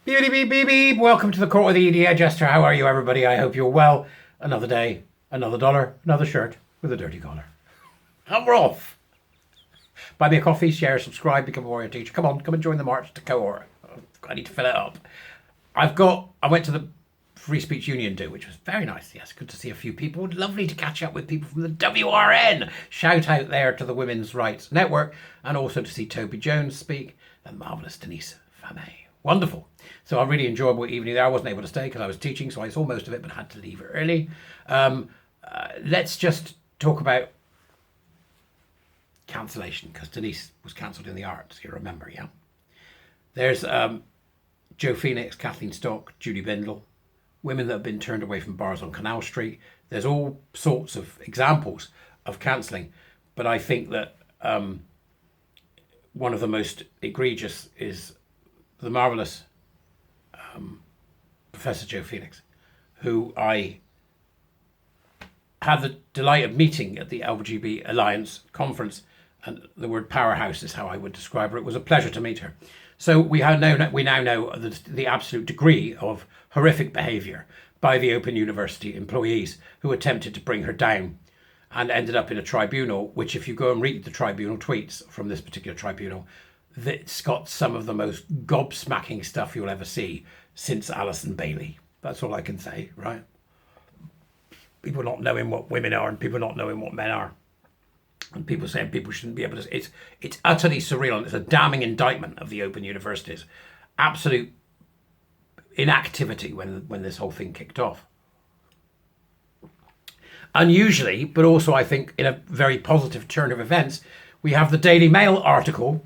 Beep, beep, beep, beep. Welcome to the Court of the EDA Jester. How are you, everybody? I hope you're well. Another day, another dollar, another shirt with a dirty collar. And we're off. Buy me a coffee, share, subscribe, become a warrior teacher. Come on, come and join the march to cohort. I need to fill it up. I went to the Free Speech Union do, which was very nice. Yes, good to see a few people. Lovely to catch up with people from the WRN. Shout out there to the Women's Rights Network, and also to see Toby Jones speak and marvellous Denise Famay. Wonderful. So a really enjoyable evening there. I wasn't able to stay because I was teaching, so I saw most of it, but had to leave early. Let's just talk about cancellation, because Denise was cancelled in the arts, you remember, yeah? There's Joe Phoenix, Kathleen Stock, Judy Bindle, women that have been turned away from bars on Canal Street. There's all sorts of examples of cancelling, but I think that one of the most egregious is the marvellous Professor Joe Phoenix, who I had the delight of meeting at the LGBT Alliance conference, and the word powerhouse is how I would describe her. It was a pleasure to meet her. So we now know the absolute degree of horrific behaviour by the Open University employees who attempted to bring her down and ended up in a tribunal, which, if you go and read the tribunal tweets from this particular tribunal, that's got some of the most gobsmacking stuff you'll ever see since Alison Bailey. That's all I can say, right? People not knowing what women are and people not knowing what men are. And people saying people shouldn't be able to... It's utterly surreal, and it's a damning indictment of the Open Universities. Absolute inactivity when this whole thing kicked off. Unusually, but also I think in a very positive turn of events, we have the Daily Mail article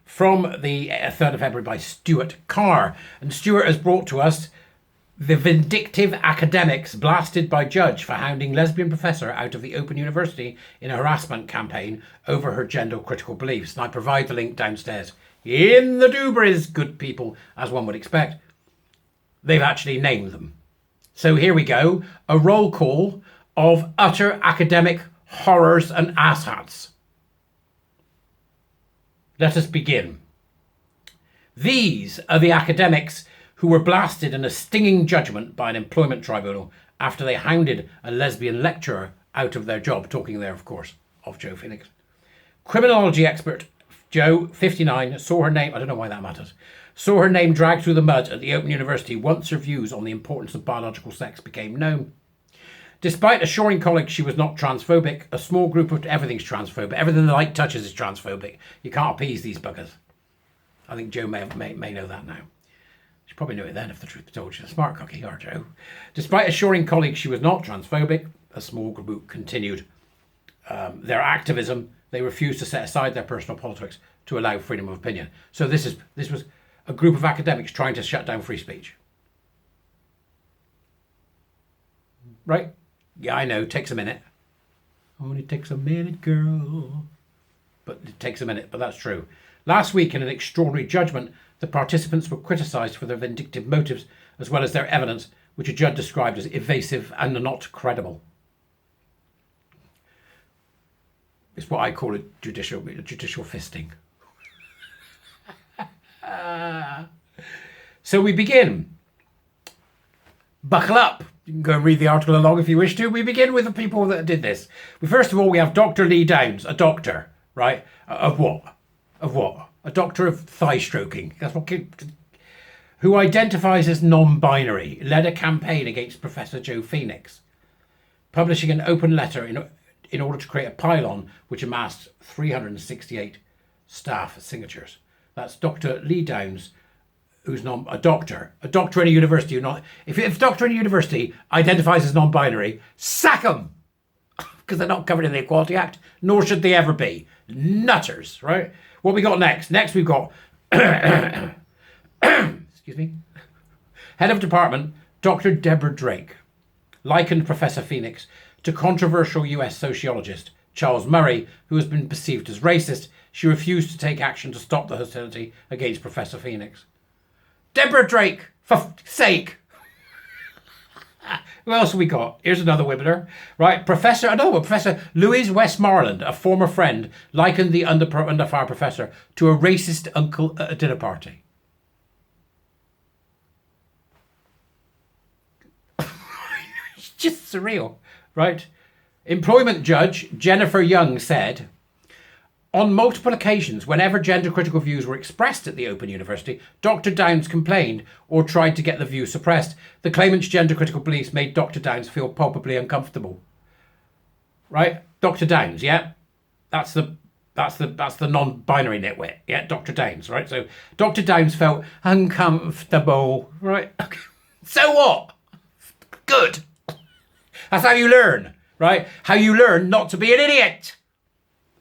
from the 3rd of February by Stuart Carr. And Stuart has brought to us the vindictive academics blasted by judge for hounding lesbian professor out of the Open University in a harassment campaign over her gender-critical beliefs. And I provide the link downstairs. In the Dubris, good people, as one would expect. They've actually named them. So here we go. A roll call of utter academic horrors and asshats. Let us begin. These are the academics who were blasted in a stinging judgment by an employment tribunal after they hounded a lesbian lecturer out of their job, talking there, of course, of Joe Phoenix. Criminology expert Joe, 59, saw her name, I don't know why that matters, saw her name dragged through the mud at the Open University once her views on the importance of biological sex became known. Despite assuring colleagues she was not transphobic, a small group of everything's transphobic. Everything the light touches is transphobic. You can't appease these buggers. I think Joe may know that now. She probably knew it then, if the truth be told. She's a smart cookie, our Joe. Despite assuring colleagues she was not transphobic, a small group continued their activism. They refused to set aside their personal politics to allow freedom of opinion. So this was a group of academics trying to shut down free speech. Right? Yeah, I know, takes a minute. Only takes a minute, girl. But it takes a minute, but that's true. Last week, in an extraordinary judgment, the participants were criticised for their vindictive motives, as well as their evidence, which a judge described as evasive and not credible. It's what I call a judicial fisting. So we begin. Buckle up. You can go and read the article along if you wish to. We begin with the people that did this. First of all, we have Dr. Lee Downs, a doctor, right? Of what? A doctor of thigh stroking. That's what. Who identifies as non-binary, led a campaign against Professor Joe Phoenix, publishing an open letter in order to create a pylon which amassed 368 staff signatures. That's Dr. Lee Downs, who's a doctor in a university who not. If a doctor in a university identifies as non-binary, sack them, because they're not covered in the Equality Act, nor should they ever be. Nutters, right? What we got next? Next we've got, excuse me, head of department, Dr. Deborah Drake, likened Professor Phoenix to controversial US sociologist Charles Murray, who has been perceived as racist. She refused to take action to stop the hostility against Professor Phoenix. Deborah Drake, for fuck's sake. Who else have we got? Here's another wibbler. Right, Professor Louise Westmoreland, a former friend, likened the under fire professor to a racist uncle at a dinner party. just surreal, right? Employment judge Jennifer Young said, on multiple occasions, whenever gender-critical views were expressed at the Open University, Dr. Downs complained or tried to get the view suppressed. The claimant's gender-critical beliefs made Dr. Downs feel palpably uncomfortable. Right? Dr. Downs, yeah? That's the non-binary nitwit, yeah? Dr. Downs, right? So Dr. Downs felt uncomfortable, right? So what? Good. That's how you learn, right? How you learn not to be an idiot.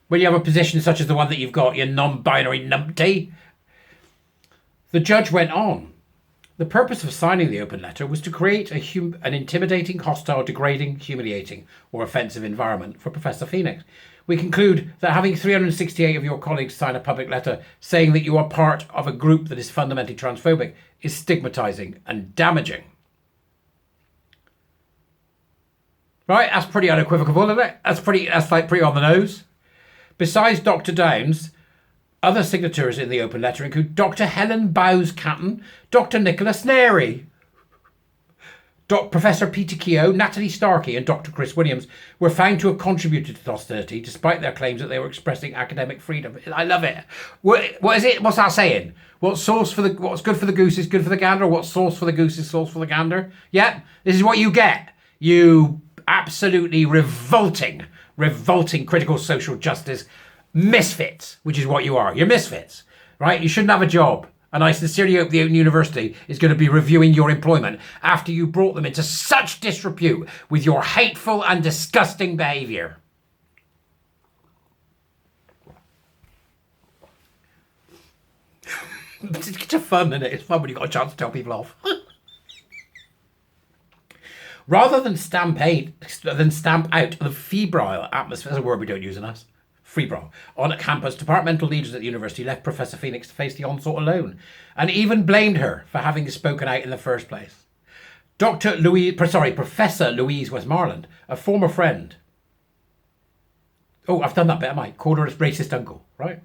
When you have a position such as the one that you've got, you non-binary numpty. The judge went on. The purpose of signing the open letter was to create an intimidating, hostile, degrading, humiliating, or offensive environment for Professor Phoenix. We conclude that having 368 of your colleagues sign a public letter saying that you are part of a group that is fundamentally transphobic is stigmatizing and damaging. Right? That's pretty unequivocal, isn't it? That's pretty on the nose. Besides Dr. Downs, other signatories in the open letter include Dr. Helen Bowes-Catton, Dr. Nicholas Neri, Professor Peter Keogh, Natalie Starkey and Dr. Chris Williams were found to have contributed to the hostility despite their claims that they were expressing academic freedom. I love it. What is it? What's that saying? What's good for the goose is good for the gander, or what's sauce for the goose is sauce for the gander? Yeah, this is what you get. You absolutely revolting critical social justice misfits, which is what you are. You're misfits, right? You shouldn't have a job. And I sincerely hope the Open University is going to be reviewing your employment after you brought them into such disrepute with your hateful and disgusting behaviour. It's fun, isn't it? It's fun when you've got a chance to tell people off. Rather than stamp out the febrile atmosphere, that's a word we don't use in us, febrile, on campus, departmental leaders at the university left Professor Phoenix to face the onslaught alone, and even blamed her for having spoken out in the first place. Professor Louise Westmoreland, a former friend. Oh, I've done that bit, I called her a racist uncle, right?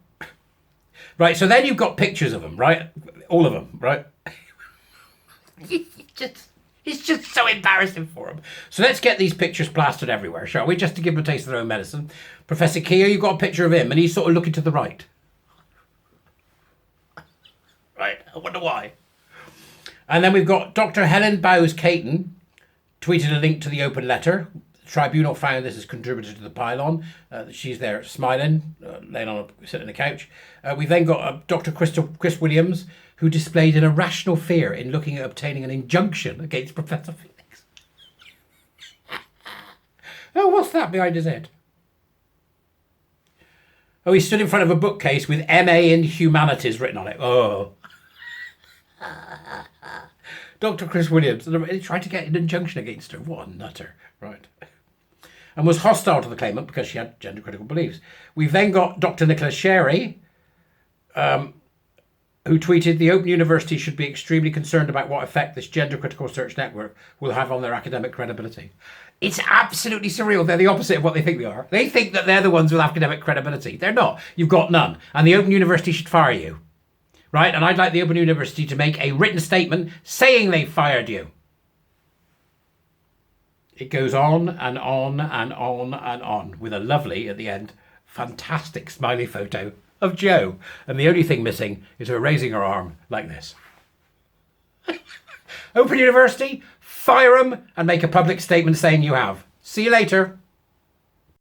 Right, so then you've got pictures of them, right? All of them, right? It's just so embarrassing for them. So let's get these pictures plastered everywhere, shall we? Just to give them a taste of their own medicine. Professor Keogh, you've got a picture of him, and he's sort of looking to the right. Right, I wonder why. And then we've got Dr. Helen Bowes-Catton tweeted a link to the open letter. The tribunal found this as contributed to the pylon. She's there smiling, sitting on a couch. We've then got Dr. Chris Williams, who displayed an irrational fear in looking at obtaining an injunction against Professor Phoenix. Oh, what's that behind his head? Oh, he stood in front of a bookcase with MA in Humanities written on it. Oh. Dr. Chris Williams, he tried to get an injunction against her. What a nutter. Right. And was hostile to the claimant because she had gender-critical beliefs. We've then got Dr. Nicholas Sherry, who tweeted, the Open University should be extremely concerned about what effect this gender-critical search network will have on their academic credibility. It's absolutely surreal. They're the opposite of what they think they are. They think that they're the ones with academic credibility. They're not. You've got none. And the Open University should fire you. Right? And I'd like the Open University to make a written statement saying they fired you. It goes on and on and on and on with a lovely, at the end, fantastic smiley photo of Jo, and the only thing missing is her raising her arm like this. Open University, fire them and make a public statement saying you have. See you later.